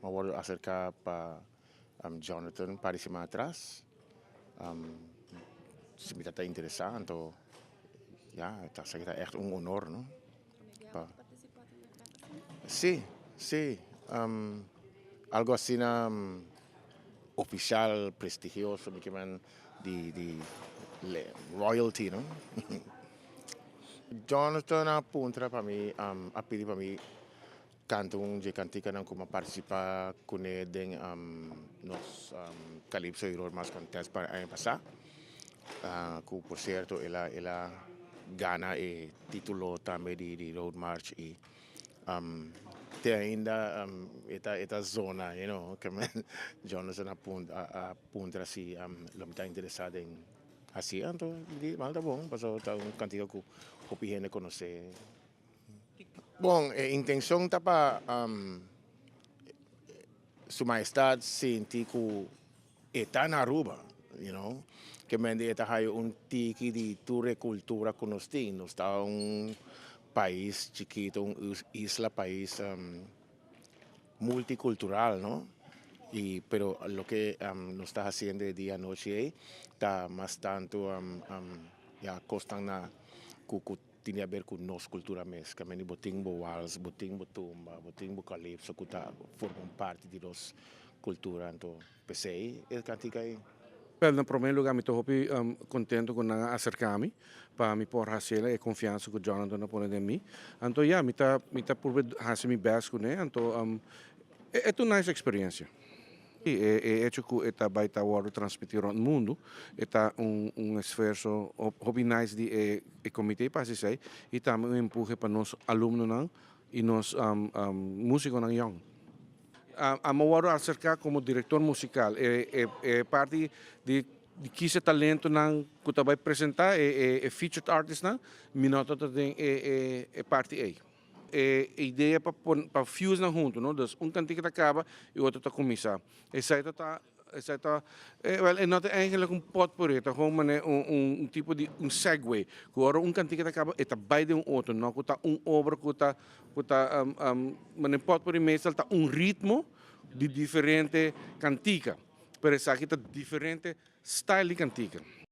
me voy a acercar para Jonathan para cima atrás. Se me está interessando, ja, dat is echt een honor, no? Pa. Sí, sí. Algo así oficial, prestigioso, que man di royalty, no? Jonathan apunta para mim, a pedir para mim canto de cantica não como participar com ele nos Calypso e Road March Contest para ano passado. Que por certo ela gana o título também de Road March e tem ainda esta zona, you know, que Jonathan apunta assim, lo está interessado em assim, então, mal tá bom, passou tá cantica que o gente conhece. Bom, a intenção está para Sua Majestade sentir que está na Aruba, you know, que mende está aí tiki de toda cultura que nós temos. Nós está país chiquito, isla, país multicultural, ¿no? Pero lo que nos está haciendo de día a noche está más tanto ya costan na tiene a ver con nuestra cultura mesmo, que meni boting bo wals, boting bo tumba, boting bo calypso, que forman parte de nossa cultura, então pensei, cantica aí. Well, em primeiro lugar, estou contente com acercar-me para me pôr a confiança que o Jonathan põe em mim. Então, me está por fazer meu best com ele. Então, é uma nice experiência. E hecho que está vai estar transmitir ao mundo, está esforço hobby nice de comitê para se e também um empurre para nós alunos e nós músicos não young. A Mawaro acercar como diretor musical parte de que talento não que vai apresentar featured artist não minota tem parte aí ideia para fuse na junto não dus cantiga acaba e outro está começar essa tá não é eigenlijk potpourri tá como tipo de segue que agora cantiga acaba está by de outro não que tá obra que tá mas potpourri meestal tá ritmo de diferente cantica, pero essa aqui tá diferente style de cantica.